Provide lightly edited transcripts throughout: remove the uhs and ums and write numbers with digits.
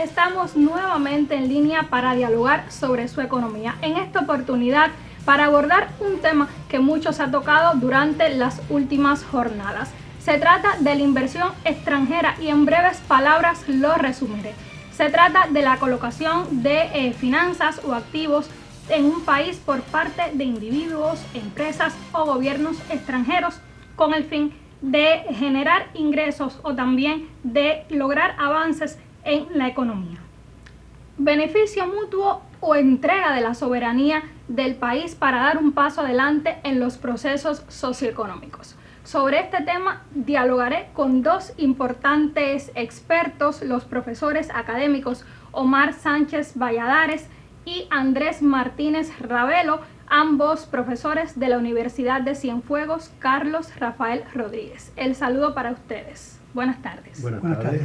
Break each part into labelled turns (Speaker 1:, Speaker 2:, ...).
Speaker 1: estamos nuevamente en línea para dialogar sobre su economía. En esta oportunidad, para abordar un tema que muchos ha tocado durante las últimas jornadas. Se trata de la inversión extranjera y en breves palabras lo resumiré. Se trata de la colocación de finanzas o activos en un país por parte de individuos, empresas o gobiernos extranjeros con el fin de generar ingresos o también de lograr avances en la economía. Beneficio mutuo o entrega de la soberanía del país para dar un paso adelante en los procesos socioeconómicos. Sobre este tema dialogaré con dos importantes expertos, los profesores académicos Omar Sánchez Valladares y Andrés Martínez Ravelo, ambos profesores de la Universidad de Cienfuegos Carlos Rafael Rodríguez. El saludo para ustedes. Buenas tardes.
Speaker 2: Buenas tardes.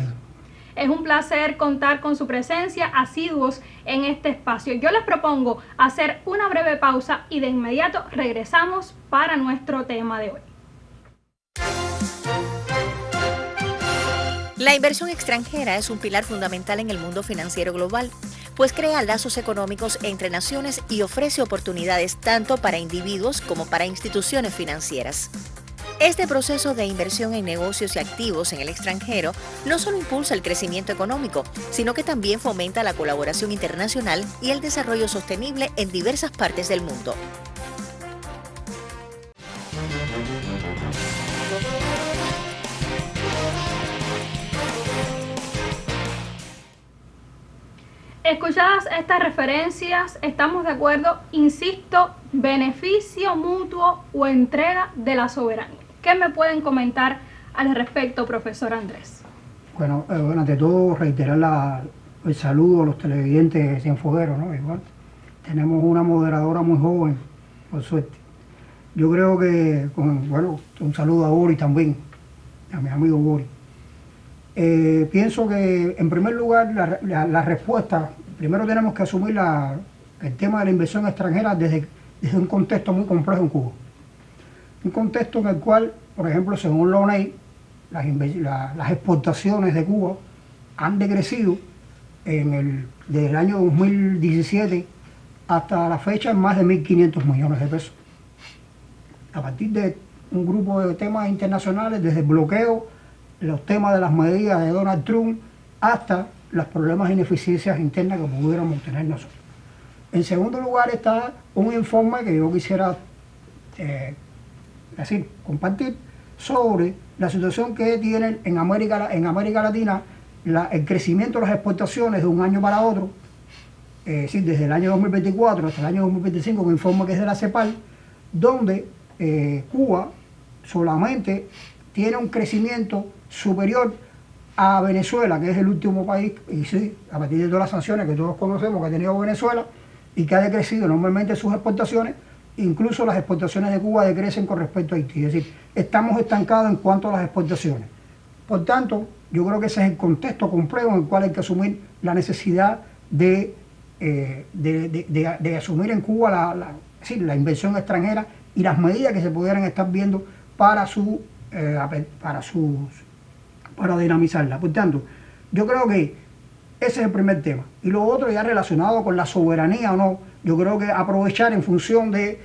Speaker 1: Es un placer contar con su presencia, asiduos en este espacio. Yo les propongo hacer una breve pausa y de inmediato regresamos para nuestro tema de hoy.
Speaker 3: La inversión extranjera es un pilar fundamental en el mundo financiero global, pues crea lazos económicos entre naciones y ofrece oportunidades tanto para individuos como para instituciones financieras. Este proceso de inversión en negocios y activos en el extranjero no solo impulsa el crecimiento económico, sino que también fomenta la colaboración internacional y el desarrollo sostenible en diversas partes del mundo.
Speaker 1: Escuchadas estas referencias, estamos de acuerdo, insisto, beneficio mutuo o entrega de la soberanía. ¿Qué me pueden comentar al respecto, profesor Andrés?
Speaker 2: Bueno, ante todo reiterar el saludo a los televidentes cienfuegueros, ¿no? Igual, tenemos una moderadora muy joven, por suerte. Yo creo que, un saludo a Boris también, a mi amigo Boris. Pienso que, en primer lugar, la respuesta, primero tenemos que asumir el tema de la inversión extranjera desde un contexto muy complejo en Cuba. Un contexto en el cual, por ejemplo, según la ONEI, las exportaciones de Cuba han decrecido desde el año 2017 hasta la fecha en más de 1.500 millones de pesos. A partir de un grupo de temas internacionales, desde el bloqueo, los temas de las medidas de Donald Trump, hasta los problemas de ineficiencias internas que pudiéramos tener nosotros. En segundo lugar está un informe que yo quisiera compartir sobre la situación que tienen en América Latina el crecimiento de las exportaciones de un año para otro, desde el año 2024 hasta el año 2025, un informe que es de la CEPAL, donde Cuba solamente tiene un crecimiento superior a Venezuela, que es el último país, y sí, a partir de todas las sanciones que todos conocemos que ha tenido Venezuela, y que ha decrecido enormemente sus exportaciones, incluso las exportaciones de Cuba decrecen con respecto a Haití. Es decir, estamos estancados en cuanto a las exportaciones. Por tanto, yo creo que ese es el contexto complejo en el cual hay que asumir la necesidad de asumir en Cuba la inversión extranjera y las medidas que se pudieran estar viendo para dinamizarla. Por tanto, yo creo que ese es el primer tema. Y lo otro ya relacionado con la soberanía o no, yo creo que aprovechar en función del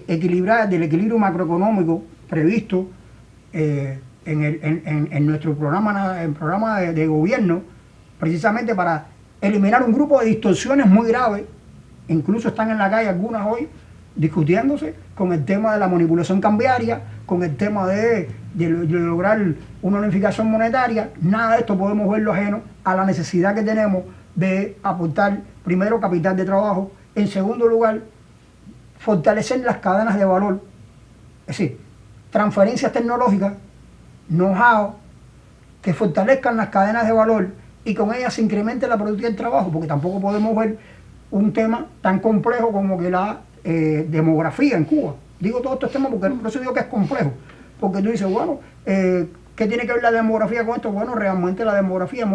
Speaker 2: equilibrio macroeconómico previsto en nuestro programa de gobierno, precisamente para eliminar un grupo de distorsiones muy graves. Incluso están en la calle algunas hoy discutiéndose con el tema de la manipulación cambiaria, con el tema de lograr una unificación monetaria. Nada de esto podemos verlo ajeno a la necesidad que tenemos de aportar, primero, capital de trabajo, en segundo lugar, fortalecer las cadenas de valor, es decir, transferencias tecnológicas, know-how, que fortalezcan las cadenas de valor y con ellas se incremente la productividad del trabajo, porque tampoco podemos ver un tema tan complejo como que la demografía en Cuba. Digo todos estos temas porque por eso digo que es complejo, porque tú dices, bueno, ¿qué tiene que ver la demografía con esto? Bueno, realmente la demografía,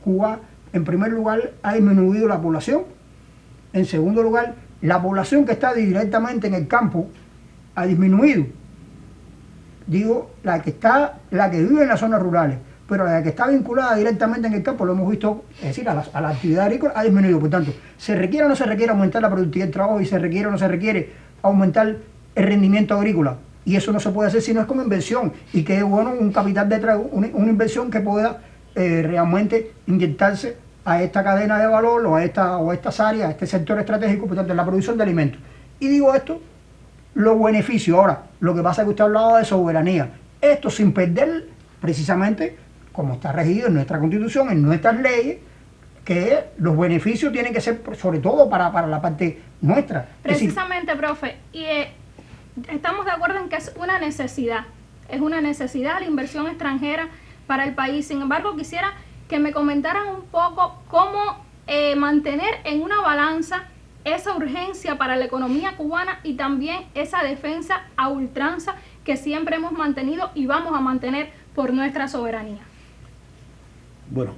Speaker 2: Cuba, en primer lugar, ha disminuido la población. En segundo lugar, la población que está directamente en el campo ha disminuido. Digo, la que vive en las zonas rurales. pero la que está vinculada directamente en el campo, lo hemos visto, es decir, a la actividad agrícola, ha disminuido. Por tanto, ¿se requiere o no se requiere aumentar la productividad del trabajo y se requiere o no se requiere aumentar el rendimiento agrícola? Y eso no se puede hacer si no es con inversión, y que es bueno un capital detrás, una inversión que pueda realmente inyectarse a esta cadena de valor o a estas áreas, a este sector estratégico, por tanto, en la producción de alimentos. Y digo esto, los beneficios. Ahora, lo que pasa es que usted hablaba de soberanía. Esto sin perder precisamente, como está regido en nuestra Constitución, en nuestras leyes, que los beneficios tienen que ser sobre todo para la parte nuestra.
Speaker 1: Precisamente, profe, y estamos de acuerdo en que es una necesidad la inversión extranjera para el país. Sin embargo, quisiera que me comentaran un poco cómo mantener en una balanza esa urgencia para la economía cubana y también esa defensa a ultranza que siempre hemos mantenido y vamos a mantener por nuestra soberanía.
Speaker 4: Bueno,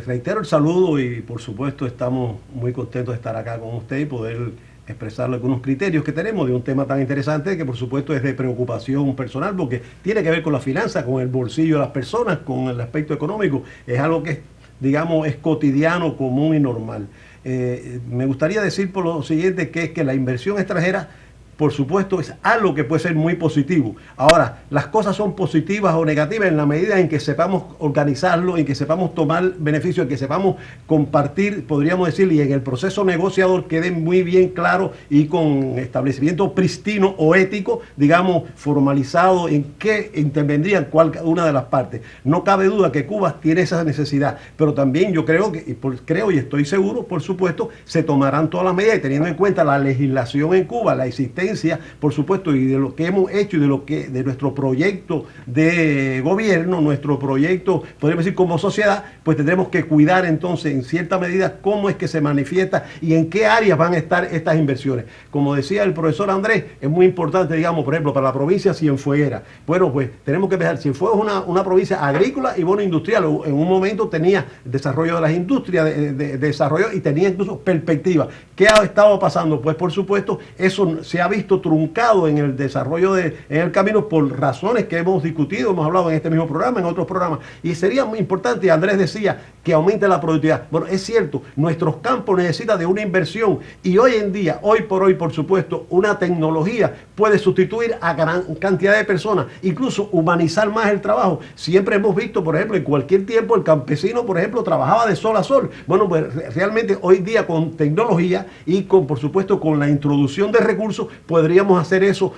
Speaker 4: reitero el saludo y por supuesto estamos muy contentos de estar acá con usted y poder expresarle algunos criterios que tenemos de un tema tan interesante que por supuesto es de preocupación personal porque tiene que ver con la finanza, con el bolsillo de las personas, con el aspecto económico. Es algo que, digamos, es cotidiano, común y normal. Me gustaría decir por lo siguiente que es que la inversión extranjera, por supuesto, es algo que puede ser muy positivo. Ahora, las cosas son positivas o negativas en la medida en que sepamos organizarlo, en que sepamos tomar beneficio, en que sepamos compartir, podríamos decir, y en el proceso negociador quede muy bien claro y con establecimiento pristino o ético, digamos, formalizado en qué intervendrían cada una de las partes. No cabe duda que Cuba tiene esa necesidad, pero también yo creo y estoy seguro, por supuesto, se tomarán todas las medidas y teniendo en cuenta la legislación en Cuba, la existencia, por supuesto, y de lo que hemos hecho y de nuestro proyecto de gobierno, nuestro proyecto, podríamos decir, como sociedad, pues tendremos que cuidar entonces en cierta medida cómo es que se manifiesta y en qué áreas van a estar estas inversiones. Como decía el profesor Andrés, es muy importante, digamos, por ejemplo, para la provincia Cienfueguera. Bueno, pues tenemos que pensar, Cienfuegos es una provincia agrícola y bueno, industrial. En un momento tenía desarrollo de las industrias, de desarrollo y tenía incluso perspectiva. ¿Qué ha estado pasando? Pues por supuesto, eso se ha visto truncado en el desarrollo en el camino por razones que hemos discutido, hemos hablado en este mismo programa, en otros programas. Y sería muy importante, Andrés decía, que aumente la productividad. Bueno, es cierto, nuestros campos necesitan de una inversión y hoy en día, hoy por hoy, por supuesto, una tecnología puede sustituir a gran cantidad de personas, incluso humanizar más el trabajo. Siempre hemos visto, por ejemplo, en cualquier tiempo el campesino, por ejemplo, trabajaba de sol a sol. Bueno, pues realmente hoy día con tecnología y con, por supuesto, con la introducción de recursos, podríamos hacer eso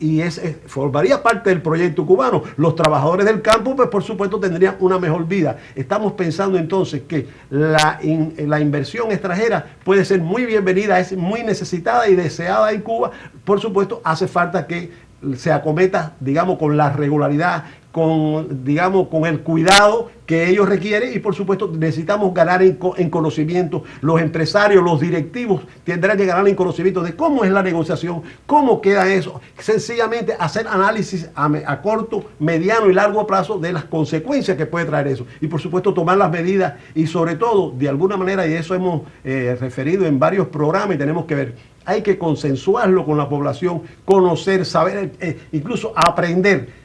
Speaker 4: y formaría parte del proyecto cubano. Los trabajadores del campo, pues por supuesto, tendrían una mejor vida. Estamos pensando entonces que la inversión extranjera puede ser muy bienvenida, es muy necesitada y deseada en Cuba. Por supuesto, hace falta que se acometa, digamos, con la regularidad, digamos, con el cuidado que ellos requieren y por supuesto necesitamos ganar en conocimiento. Los empresarios, los directivos tendrán que ganar en conocimiento de cómo es la negociación, cómo queda eso. Sencillamente hacer análisis a corto, mediano y largo plazo de las consecuencias que puede traer eso. Y por supuesto tomar las medidas y sobre todo, de alguna manera, y eso hemos referido en varios programas y tenemos que ver, hay que consensuarlo con la población, conocer, saber, incluso aprender.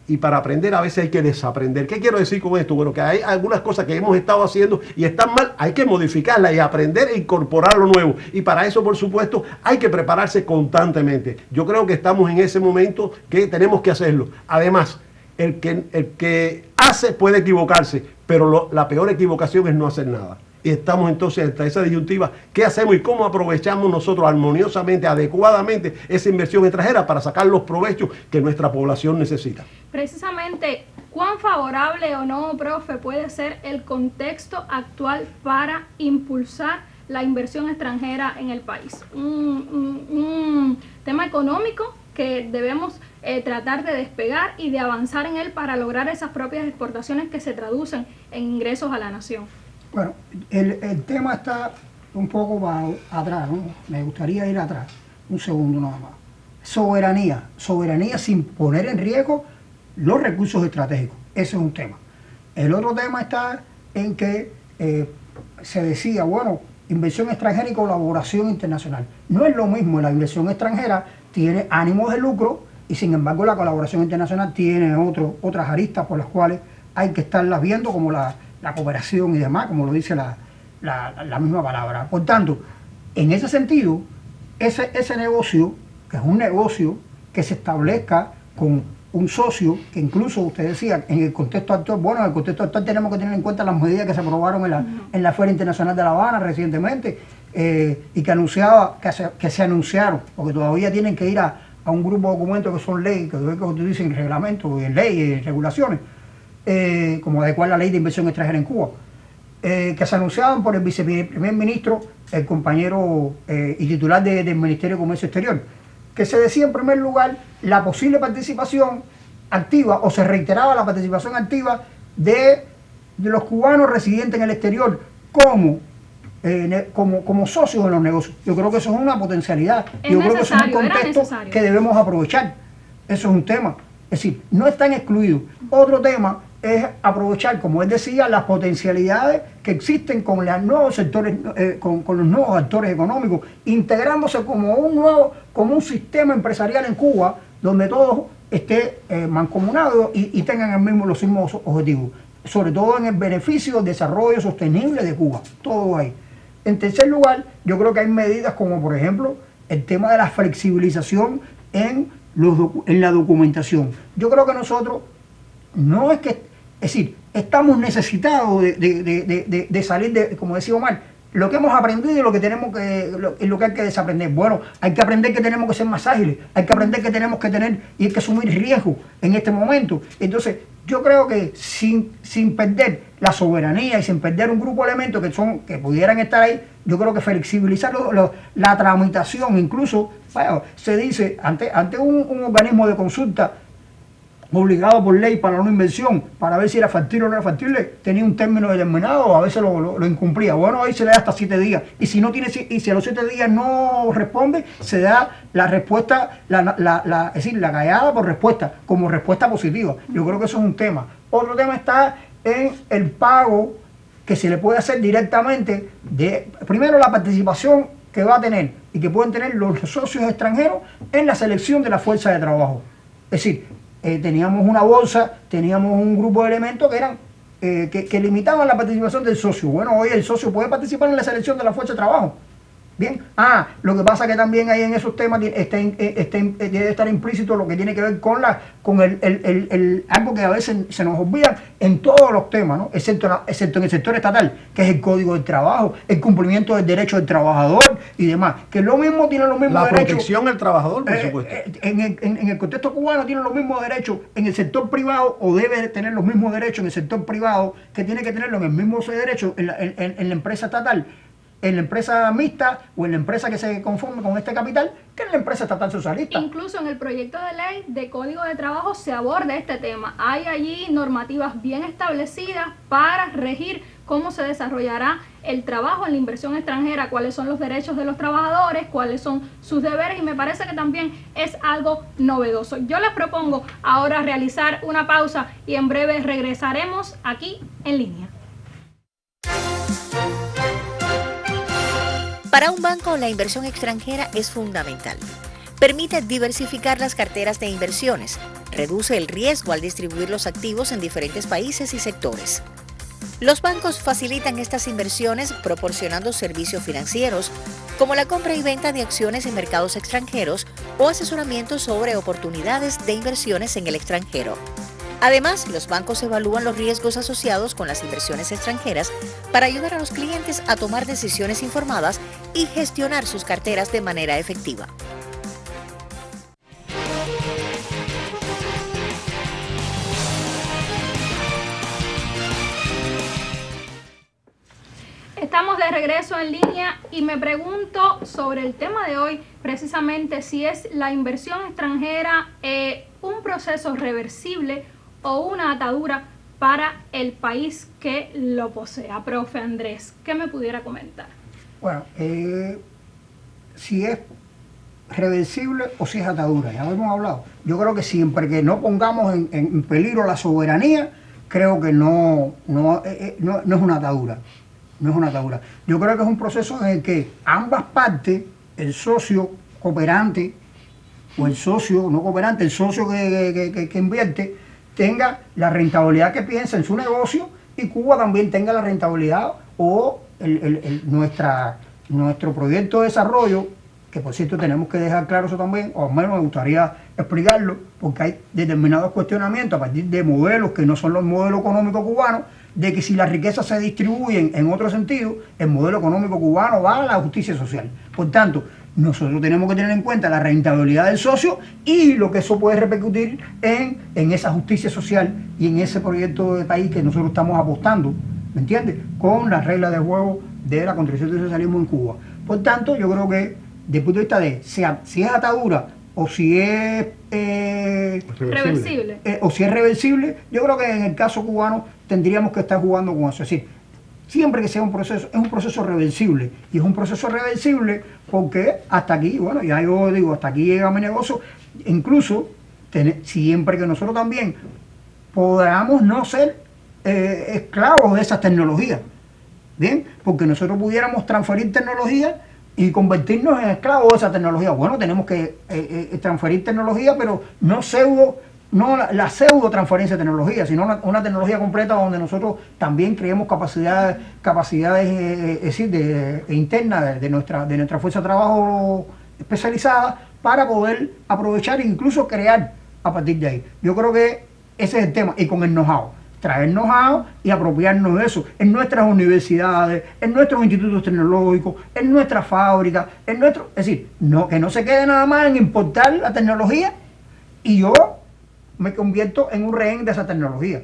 Speaker 4: Y para aprender a veces hay que desaprender. ¿Qué quiero decir con esto? Bueno, que hay algunas cosas que hemos estado haciendo y están mal, hay que modificarlas y aprender e incorporar lo nuevo. Y para eso, por supuesto, hay que prepararse constantemente. Yo creo que estamos en ese momento que tenemos que hacerlo. Además, el que hace puede equivocarse, pero la peor equivocación es no hacer nada. Y estamos entonces en esa disyuntiva, ¿qué hacemos y cómo aprovechamos nosotros armoniosamente, adecuadamente esa inversión extranjera para sacar los provechos que nuestra población necesita?
Speaker 1: Precisamente, ¿cuán favorable o no, profe, puede ser el contexto actual para impulsar la inversión extranjera en el país? Un tema económico que debemos tratar de despegar y de avanzar en él para lograr esas propias exportaciones que se traducen en ingresos a la nación.
Speaker 2: Bueno, el tema está un poco atrás, ¿no? Me gustaría ir atrás, un segundo nada más. Soberanía sin poner en riesgo los recursos estratégicos, ese es un tema. El otro tema está en que se decía, bueno, inversión extranjera y colaboración internacional. No es lo mismo, la inversión extranjera tiene ánimos de lucro y sin embargo la colaboración internacional tiene otras aristas por las cuales hay que estarlas viendo, como la cooperación y demás, como lo dice la misma palabra. Por tanto, en ese sentido, ese negocio, que es un negocio que se establezca con un socio, que incluso usted decía, en el contexto actual, bueno, en el contexto actual tenemos que tener en cuenta las medidas que se aprobaron en la Feria Internacional de La Habana recientemente, y que se anunciaron, porque todavía tienen que ir a un grupo de documentos que son leyes, que dicen reglamentos, leyes, regulaciones, como adecuar la ley de inversión extranjera en Cuba, que se anunciaban por el viceprimer ministro, el compañero y titular del Ministerio de Comercio Exterior, que se decía en primer lugar la posible participación activa, o se reiteraba la participación activa de los cubanos residentes en el exterior como socios en los negocios. Yo creo que eso es una potencialidad. Yo creo que eso es un contexto que debemos aprovechar. Eso es un tema. Es decir, no están excluidos. Otro tema es aprovechar, como él decía, las potencialidades que existen con los nuevos sectores, con los nuevos actores económicos, integrándose como un sistema empresarial en Cuba, donde todo esté mancomunado y tengan los mismos objetivos, sobre todo en el beneficio del desarrollo sostenible de Cuba. Todo ahí. En tercer lugar, yo creo que hay medidas como, por ejemplo, el tema de la flexibilización en la documentación. Yo creo que nosotros no es que, es decir, estamos necesitados de salir de, como decía Omar, lo que hemos aprendido y lo que hay que desaprender. Bueno, hay que aprender que tenemos que ser más ágiles, hay que aprender que tenemos que tener y hay que asumir riesgos en este momento. Entonces, yo creo que sin perder la soberanía y sin perder un grupo de elementos que pudieran estar ahí, yo creo que flexibilizar la tramitación, incluso, bueno, se dice, ante un organismo de consulta obligado por ley para una inversión, para ver si era factible o no era factible, tenía un término determinado, a veces lo incumplía. Bueno, ahí se le da hasta 7 días. Y si a los 7 días no responde, se da la respuesta, es decir, la callada por respuesta, como respuesta positiva. Yo creo que eso es un tema. Otro tema está en el pago que se le puede hacer directamente primero, la participación que va a tener y que pueden tener los socios extranjeros en la selección de la fuerza de trabajo. Es decir, teníamos una bolsa, teníamos un grupo de elementos que eran que limitaban la participación del socio. Bueno, hoy el socio puede participar en la selección de la fuerza de trabajo. Bien, lo que pasa es que también ahí en esos temas debe estar implícito lo que tiene que ver con algo que a veces se nos olvida en todos los temas, ¿no? excepto en el sector estatal, que es el Código del Trabajo, el cumplimiento del derecho del trabajador y demás, que lo mismo tienen los mismos derechos.
Speaker 4: La protección del trabajador, por supuesto.
Speaker 2: En el contexto cubano tienen los mismos derechos en el sector privado, o debe tener los mismos derechos en el sector privado, que tiene que tenerlo en el mismo derecho en la empresa estatal, en la empresa mixta o en la empresa que se conforme con este capital, que es la empresa estatal socialista.
Speaker 1: Incluso en el proyecto de ley de Código de Trabajo se aborda este tema. Hay allí normativas bien establecidas para regir cómo se desarrollará el trabajo en la inversión extranjera, cuáles son los derechos de los trabajadores, cuáles son sus deberes, y me parece que también es algo novedoso. Yo les propongo ahora realizar una pausa y en breve regresaremos aquí en línea.
Speaker 3: Para un banco, la inversión extranjera es fundamental. Permite diversificar las carteras de inversiones, reduce el riesgo al distribuir los activos en diferentes países y sectores. Los bancos facilitan estas inversiones proporcionando servicios financieros, como la compra y venta de acciones en mercados extranjeros o asesoramiento sobre oportunidades de inversiones en el extranjero. Además, los bancos evalúan los riesgos asociados con las inversiones extranjeras para ayudar a los clientes a tomar decisiones informadas y gestionar sus carteras de manera efectiva.
Speaker 1: Estamos de regreso en línea y me pregunto sobre el tema de hoy, precisamente si es la inversión extranjera un proceso reversible o una atadura para el país que lo posea. Profe Andrés, ¿qué me pudiera comentar?
Speaker 2: Bueno, si es reversible o si es atadura, ya lo hemos hablado. Yo creo que siempre que no pongamos en peligro la soberanía, creo que no es una atadura. No es una atadura. Yo creo que es un proceso en el que ambas partes, el socio cooperante o el socio no cooperante, el socio que invierte, tenga la rentabilidad que piensa en su negocio y Cuba también tenga la rentabilidad o nuestro proyecto de desarrollo, que por cierto tenemos que dejar claro eso también, o al menos me gustaría explicarlo, porque hay determinados cuestionamientos a partir de modelos que no son los modelos económicos cubanos, de que si las riquezas se distribuyen en otro sentido, el modelo económico cubano va a la justicia social. Por tanto, nosotros tenemos que tener en cuenta la rentabilidad del socio y lo que eso puede repercutir en esa justicia social y en ese proyecto de país que nosotros estamos apostando, ¿me entiendes? Con las reglas de juego de la construcción del socialismo en Cuba. Por tanto, yo creo que desde el punto de vista de si es atadura o si es reversible, yo creo que en el caso cubano tendríamos que estar jugando con eso. Es decir, siempre que sea un proceso, es un proceso reversible. Y es un proceso reversible porque hasta aquí, bueno, ya yo digo, hasta aquí llega mi negocio. Incluso, siempre que nosotros también podamos no ser esclavos de esas tecnologías. ¿Bien? Porque nosotros pudiéramos transferir tecnología y convertirnos en esclavos de esa tecnología. Bueno, tenemos que transferir tecnología, pero no la pseudo transferencia de tecnología, sino una tecnología completa donde nosotros también creemos capacidades internas de nuestra fuerza de trabajo especializada para poder aprovechar e incluso crear a partir de ahí. Yo creo que ese es el tema, y con el know-how. Traer know-how y apropiarnos de eso en nuestras universidades, en nuestros institutos tecnológicos, en nuestras fábricas, es decir, que no se quede nada más en importar la tecnología y yo me convierto en un rehén de esa tecnología.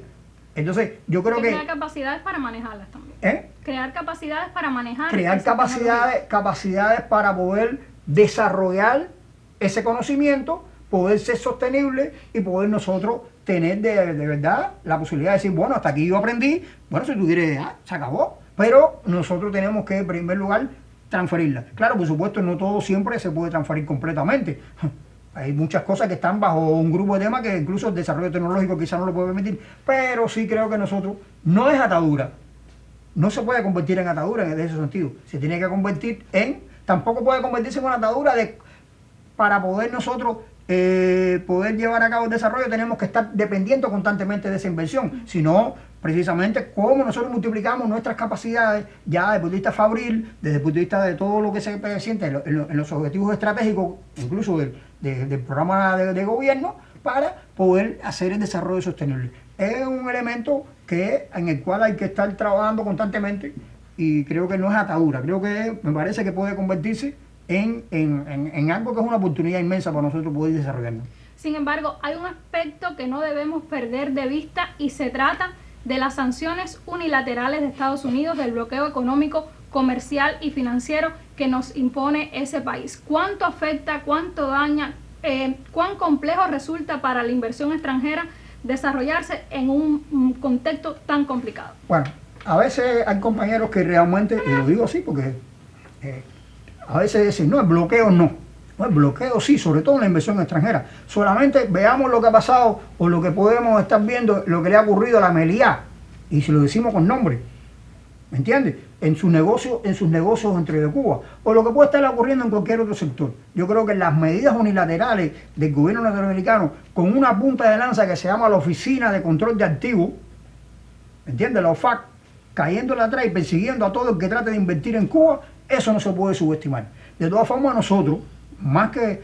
Speaker 2: Entonces, yo creo que...
Speaker 1: Crear capacidades para manejarlas también. Crear capacidades para manejar.
Speaker 2: Crear capacidades para poder desarrollar ese conocimiento, poder ser sostenible y poder nosotros tener de verdad la posibilidad de decir, bueno, hasta aquí yo aprendí, bueno, si tú quieres, se acabó. Pero nosotros tenemos que, en primer lugar, transferirla. Claro, por supuesto, no todo siempre se puede transferir completamente. Hay muchas cosas que están bajo un grupo de temas que incluso el desarrollo tecnológico quizás no lo puede permitir, pero sí creo que nosotros, no es atadura, no se puede convertir en atadura en ese sentido, se tiene que convertir tampoco puede convertirse en una atadura para poder nosotros poder llevar a cabo el desarrollo tenemos que estar dependiendo constantemente de esa inversión, sino precisamente cómo nosotros multiplicamos nuestras capacidades ya desde el punto de vista fabril, desde el punto de vista de todo lo que se siente en los objetivos estratégicos, incluso del programa de gobierno, para poder hacer el desarrollo sostenible. Es un elemento en el cual hay que estar trabajando constantemente y creo que no es atadura, me parece que puede convertirse en algo que es una oportunidad inmensa para nosotros poder desarrollarnos.
Speaker 1: Sin embargo, hay un aspecto que no debemos perder de vista y se trata de las sanciones unilaterales de Estados Unidos, del bloqueo económico, comercial y financiero que nos impone ese país. ¿Cuánto afecta, cuánto daña, cuán complejo resulta para la inversión extranjera desarrollarse en un contexto tan complicado?
Speaker 2: Bueno, a veces hay compañeros que realmente, y lo digo así porque a veces dicen, no, el bloqueo no. No, el bloqueo sí, sobre todo en la inversión extranjera. Solamente veamos lo que ha pasado o lo que podemos estar viendo, lo que le ha ocurrido a la Meliá. Y si lo decimos con nombre, ¿me entiendes? En sus negocios dentro de Cuba. O lo que puede estar ocurriendo en cualquier otro sector. Yo creo que las medidas unilaterales del gobierno norteamericano, con una punta de lanza que se llama la Oficina de Control de Activos, ¿me entiendes? La OFAC, cayéndole atrás y persiguiendo a todo el que trate de invertir en Cuba, eso no se puede subestimar. De todas formas, nosotros, más que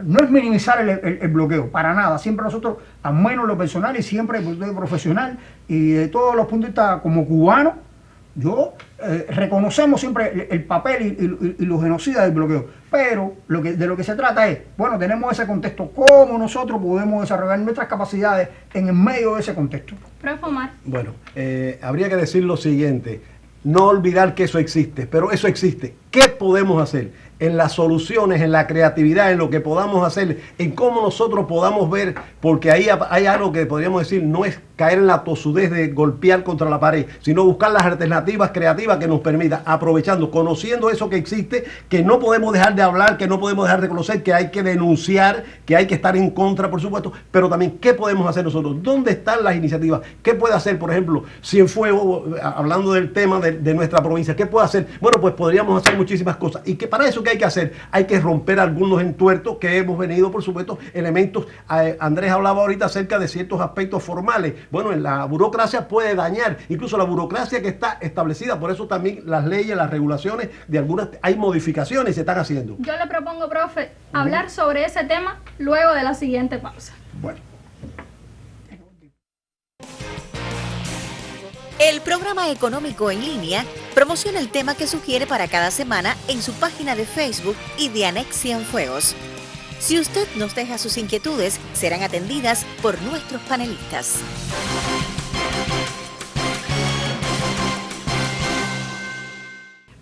Speaker 2: no es minimizar el bloqueo, para nada. Siempre nosotros, al menos lo personal y siempre el punto de profesional y de todos los puntos de vista como cubano, reconocemos siempre el papel y los genocidas del bloqueo. Pero de lo que se trata es, bueno, tenemos ese contexto, cómo nosotros podemos desarrollar nuestras capacidades en el medio de ese contexto.
Speaker 1: Profe Omar.
Speaker 4: Bueno, habría que decir lo siguiente, no olvidar que eso existe, pero eso existe. ¿Qué podemos hacer? En las soluciones, en la creatividad, en lo que podamos hacer, en cómo nosotros podamos ver, porque ahí hay algo que podríamos decir, no es caer en la tosudez de golpear contra la pared, sino buscar las alternativas creativas que nos permitan, aprovechando, conociendo eso que existe, que no podemos dejar de hablar, que no podemos dejar de conocer, que hay que denunciar, que hay que estar en contra, por supuesto, pero también, ¿qué podemos hacer nosotros? ¿Dónde están las iniciativas? ¿Qué puede hacer, por ejemplo, Cienfuegos, hablando del tema de nuestra provincia? ¿Qué puede hacer? Bueno, pues podríamos hacer muchísimas cosas. Y que para eso, ¿qué hay que hacer? Hay que romper algunos entuertos que hemos venido, por supuesto, elementos. Andrés hablaba ahorita acerca de ciertos aspectos formales. Bueno, en la burocracia puede dañar, incluso la burocracia que está establecida, por eso también las leyes, las regulaciones, de algunas, hay modificaciones y se están haciendo.
Speaker 1: Yo le propongo, profe, hablar sobre ese tema luego de la siguiente pausa.
Speaker 2: Bueno.
Speaker 3: El programa económico en línea promociona el tema que sugiere para cada semana en su página de Facebook y de Anex Cienfuegos. Si usted nos deja sus inquietudes, serán atendidas por nuestros panelistas.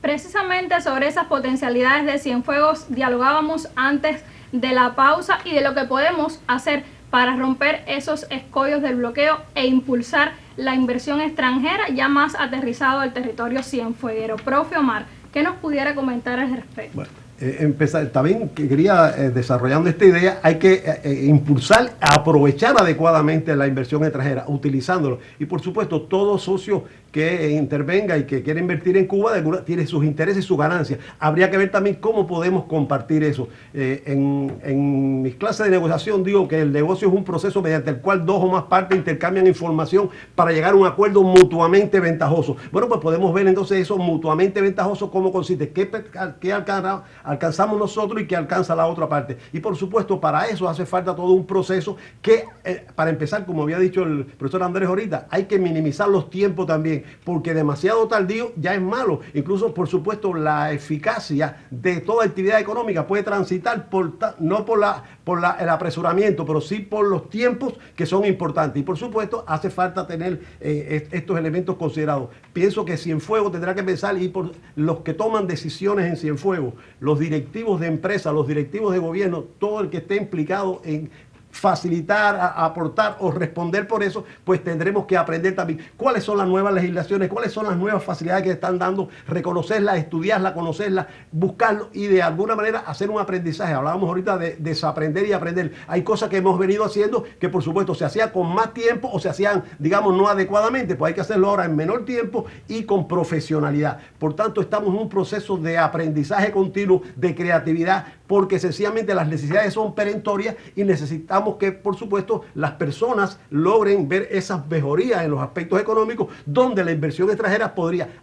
Speaker 1: Precisamente sobre esas potencialidades de Cienfuegos dialogábamos antes de la pausa y de lo que podemos hacer para romper esos escollos del bloqueo e impulsar la inversión extranjera ya más aterrizado al territorio cienfueguero. Profe Omar, ¿qué nos pudiera comentar al respecto?
Speaker 4: Bueno, empezar, también quería, desarrollando esta idea, hay que impulsar, aprovechar adecuadamente la inversión extranjera, utilizándolo. Y por supuesto, todo socio que intervenga y que quiera invertir en Cuba tiene sus intereses y sus ganancias. Habría que ver también cómo podemos compartir eso. En mis clases de negociación digo que el negocio es un proceso mediante el cual dos o más partes intercambian información para llegar a un acuerdo mutuamente ventajoso. Bueno, pues podemos ver entonces eso mutuamente ventajoso, cómo consiste, qué alcanzamos nosotros y qué alcanza la otra parte. Y por supuesto, para eso hace falta todo un proceso que, para empezar, como había dicho el profesor Andrés ahorita, hay que minimizar los tiempos también, porque demasiado tardío ya es malo. Incluso, por supuesto, la eficacia de toda actividad económica puede transitar no por el apresuramiento, pero sí por los tiempos que son importantes. Y por supuesto, hace falta tener estos elementos considerados. Pienso que Cienfuegos tendrá que pensar, y por los que toman decisiones en Cienfuegos, los directivos de empresas, los directivos de gobierno, todo el que esté implicado en facilitar, aportar o responder por eso, pues tendremos que aprender también cuáles son las nuevas legislaciones, cuáles son las nuevas facilidades que están dando, reconocerlas, estudiarlas, conocerlas, buscarlo y de alguna manera hacer un aprendizaje. Hablábamos ahorita de desaprender y aprender. Hay cosas que hemos venido haciendo que por supuesto se hacía con más tiempo o se hacían, digamos, no adecuadamente, pues hay que hacerlo ahora en menor tiempo y con profesionalidad. Por tanto, estamos en un proceso de aprendizaje continuo, de creatividad, porque sencillamente las necesidades son perentorias y necesitamos que, por supuesto, las personas logren ver esas mejorías en los aspectos económicos donde la inversión extranjera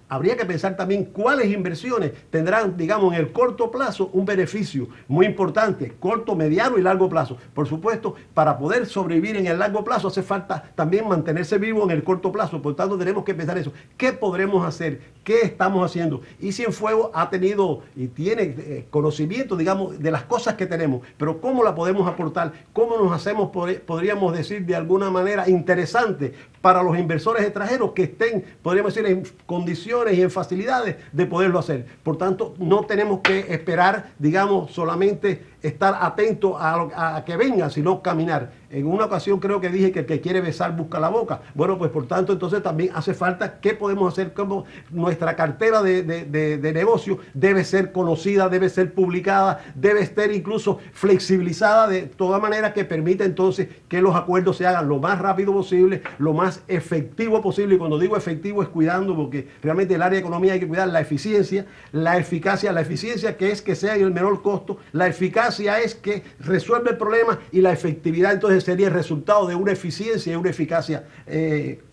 Speaker 4: habría que pensar también cuáles inversiones tendrán, digamos, en el corto plazo un beneficio muy importante, corto, mediano y largo plazo. Por supuesto, para poder sobrevivir en el largo plazo hace falta también mantenerse vivo en el corto plazo. Por tanto, tenemos que pensar eso. ¿Qué podremos hacer? ¿Qué estamos haciendo? Y Cienfuegos ha tenido y tiene conocimiento, digamos, de las cosas que tenemos, pero ¿cómo la podemos aportar? ¿Cómo nos hacemos, podríamos decir, de alguna manera interesante para los inversores extranjeros que estén, podríamos decir, en condiciones y en facilidades de poderlo hacer? Por tanto, no tenemos que esperar, digamos, solamente estar atentos a que vengan, sino caminar. En una ocasión creo que dije que el que quiere besar busca la boca. Bueno, pues por tanto, entonces también hace falta, ¿qué podemos hacer? Como nuestra cartera de negocio debe ser conocida, debe ser publicada, debe estar incluso flexibilizada de toda manera que permita entonces que los acuerdos se hagan lo más rápido posible, lo más efectivo posible. Y cuando digo efectivo es cuidando, porque realmente el área de economía hay que cuidar la eficiencia, la eficacia, la eficiencia que es que sea en el menor costo, la eficacia es que resuelve el problema y la efectividad entonces sería el resultado de una eficiencia y una eficacia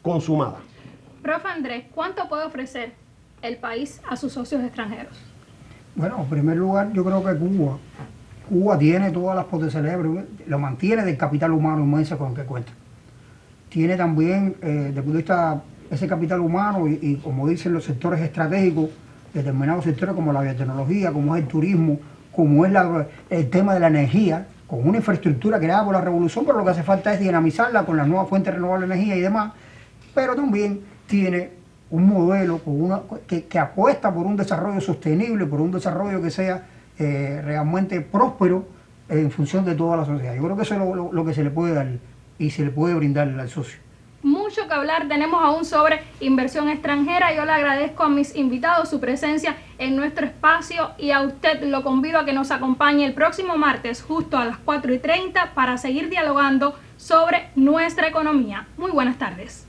Speaker 4: consumada.
Speaker 1: Profe Andrés, ¿cuánto puede ofrecer el país a sus socios extranjeros?
Speaker 2: Bueno, en primer lugar, yo creo que Cuba tiene todas las potencialidades, lo mantiene del capital humano inmenso con el que cuenta. Tiene también, desde el punto de vista, ese capital humano y como dicen los sectores estratégicos, determinados sectores como la biotecnología, como es el turismo, como es el tema de la energía, con una infraestructura creada por la revolución, pero lo que hace falta es dinamizarla con las nuevas fuentes renovables de energía y demás, pero también tiene un modelo que apuesta por un desarrollo sostenible, por un desarrollo que sea realmente próspero en función de toda la sociedad. Yo creo que eso es lo que se le puede dar y se le puede brindar al socio.
Speaker 1: Mucho que hablar tenemos aún sobre inversión extranjera. Yo le agradezco a mis invitados su presencia en nuestro espacio y a usted lo convido a que nos acompañe el próximo martes justo a las 4:30 para seguir dialogando sobre nuestra economía. Muy buenas tardes.